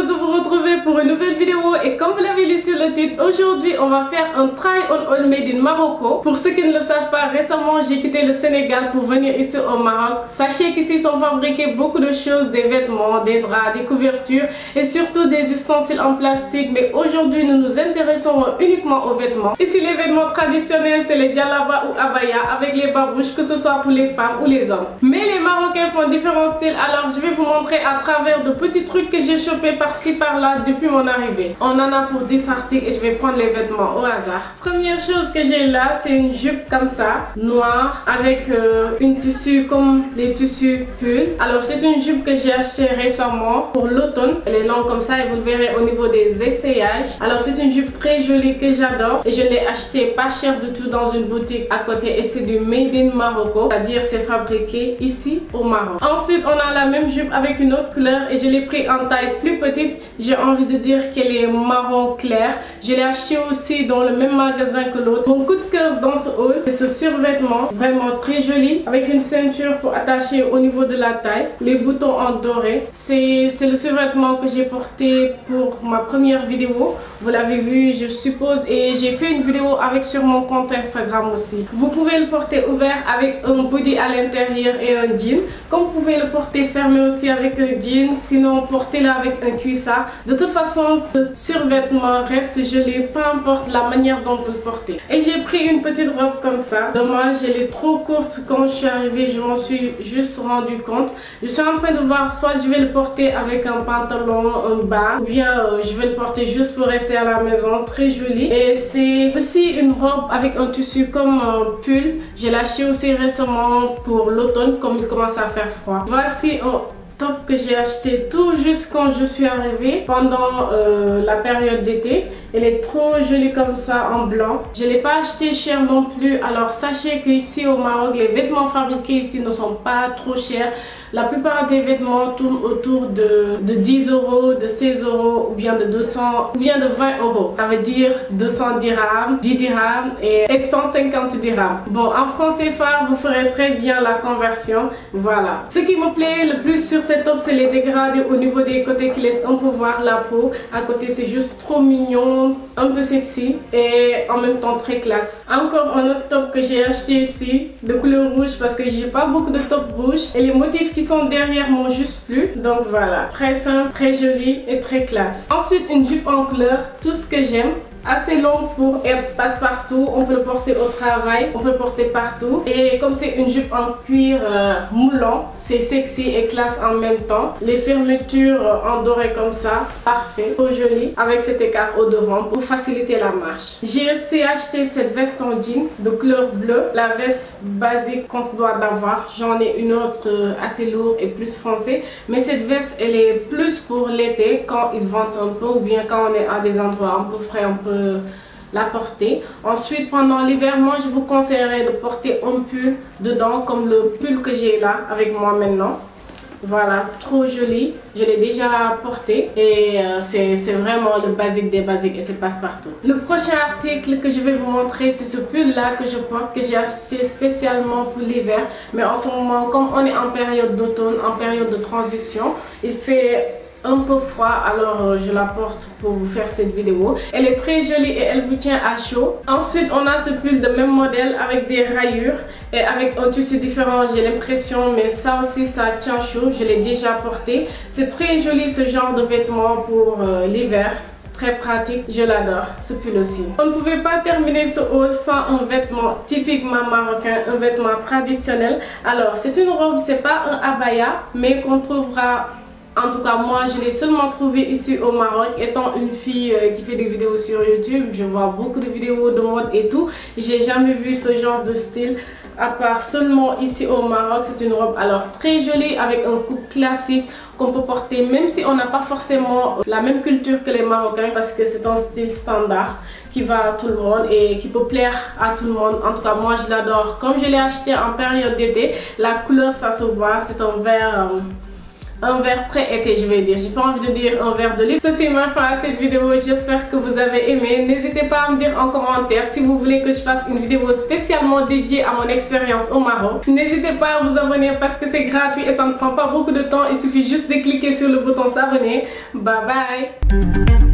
heureuse de vous retrouver pour une nouvelle vidéo et comme vous l'avez lu sur le titre, aujourd'hui on va faire un try on all made in Morocco. Pour ceux qui ne le savent pas, récemment j'ai quitté le Sénégal pour venir ici au Maroc. Sachez qu'ici sont fabriqués beaucoup de choses, des vêtements, des draps, des couvertures et surtout des ustensiles en plastique. Mais aujourd'hui nous nous intéressons uniquement aux vêtements. Ici les vêtements traditionnels c'est les djellaba ou abaya avec les babouches, que ce soit pour les femmes ou les hommes. Mais les Marocains font différents styles, alors je vais vous montrer à travers de petits trucs que j'ai chopé par-ci par-là depuis mon arrivée. On en a pour 10 articles et je vais prendre les vêtements au hasard. Première chose que j'ai là, c'est une jupe comme ça, noire, avec une tissu comme les tissus pull. Alors c'est une jupe que j'ai achetée récemment pour l'automne. Elle est longue comme ça et vous le verrez au niveau des essayages. Alors c'est une jupe très jolie que j'adore et je l'ai achetée pas cher du tout dans une boutique à côté et c'est du Made in Morocco, c'est-à-dire c'est fabriqué ici au Maroc. Ensuite on a la même jupe avec une autre couleur et je l'ai pris en taille plus petite. J'ai envie de dire qu'elle est marron clair. Je l'ai acheté aussi dans le même magasin que l'autre. Mon coup de cœur dans ce haul, c'est ce survêtement vraiment très joli avec une ceinture pour attacher au niveau de la taille, les boutons en doré. C'est le survêtement que j'ai porté pour ma première vidéo. Vous l'avez vu je suppose et j'ai fait une vidéo avec sur mon compte Instagram aussi. Vous pouvez le porter ouvert avec un body à l'intérieur et un jean. Comme vous pouvez le porter fermé aussi avec un jean, sinon portez-le avec un cuissard. De toute façon ce survêtement reste joli, peu importe la manière dont vous le portez. Et j'ai pris une petite robe comme ça. Dommage, elle est trop courte. Quand je suis arrivée je m'en suis juste rendu compte. Je suis en train de voir soit je vais le porter avec un pantalon, un bas, ou bien je vais le porter juste pour rester à la maison. Très joli. Et c'est aussi une robe avec un tissu comme un pull. Je l'ai acheté aussi récemment pour l'automne comme il commence à faire froid. Voici un top que j'ai acheté tout juste quand je suis arrivée pendant la période d'été. Elle est trop jolie comme ça en blanc. Je ne l'ai pas acheté cher non plus. Alors sachez qu'ici au Maroc, les vêtements fabriqués ici ne sont pas trop chers. La plupart des vêtements tournent autour de 10 euros, de 16 euros ou bien de 200 ou bien de 20 euros. Ça veut dire 200 dirhams, 10 dirhams et 150 dirhams. Bon, en francs CFA, vous ferez très bien la conversion. Voilà. Ce qui me plaît le plus sur cette top, c'est les dégradés au niveau des côtés qui laissent un peu voir la peau. À côté, c'est juste trop mignon, un peu sexy et en même temps très classe. Encore un autre top que j'ai acheté ici de couleur rouge parce que j'ai pas beaucoup de top rouge et les motifs qui sont derrière m'ont juste plu. Donc voilà, très simple, très joli et très classe. Ensuite une jupe en couleur, tout ce que j'aime. Assez long pour être passe-partout, on peut le porter au travail, on peut le porter partout. Et comme c'est une jupe en cuir moulant, c'est sexy et classe en même temps. Les fermetures en doré comme ça, parfait, trop joli, avec cet écart au devant pour faciliter la marche. J'ai aussi acheté cette veste en jean de couleur bleue, la veste basique qu'on se doit d'avoir. J'en ai une autre assez lourde et plus foncée, mais cette veste elle est plus pour l'été quand il vente un peu ou bien quand on est à des endroits un peu frais, on peut la porter. Ensuite pendant l'hiver, moi je vous conseillerais de porter un pull dedans comme le pull que j'ai là avec moi maintenant. Voilà, trop joli, je l'ai déjà porté et c'est vraiment le basique des basiques et c'est passe-partout. Le prochain article que je vais vous montrer, c'est ce pull là que je porte, que j'ai acheté spécialement pour l'hiver. Mais en ce moment, comme on est en période d'automne, en période de transition, il fait un peu froid, alors je la porte pour vous faire cette vidéo. Elle est très jolie et elle vous tient à chaud. Ensuite on a ce pull de même modèle avec des rayures et avec un tissu différent, j'ai l'impression, mais ça aussi ça tient chaud. Je l'ai déjà porté. C'est très joli ce genre de vêtements pour l'hiver. Très pratique, je l'adore, ce pull aussi. On ne pouvait pas terminer ce haul sans un vêtement typiquement marocain, un vêtement traditionnel. Alors c'est une robe, c'est pas un abaya, mais qu'on trouvera. En tout cas, moi, je l'ai seulement trouvé ici au Maroc. Étant une fille qui fait des vidéos sur YouTube, je vois beaucoup de vidéos de mode et tout. J'ai jamais vu ce genre de style, à part seulement ici au Maroc. C'est une robe alors très jolie avec un coupe classique qu'on peut porter même si on n'a pas forcément la même culture que les Marocains, parce que c'est un style standard qui va à tout le monde et qui peut plaire à tout le monde. En tout cas, moi, je l'adore. Comme je l'ai acheté en période d'été, la couleur, ça se voit, c'est un vert un verre très été, je vais dire. J'ai pas envie de dire un verre de luxe. Ceci m'a fait à cette vidéo. J'espère que vous avez aimé. N'hésitez pas à me dire en commentaire si vous voulez que je fasse une vidéo spécialement dédiée à mon expérience au Maroc. N'hésitez pas à vous abonner parce que c'est gratuit et ça ne prend pas beaucoup de temps. Il suffit juste de cliquer sur le bouton s'abonner. Bye bye.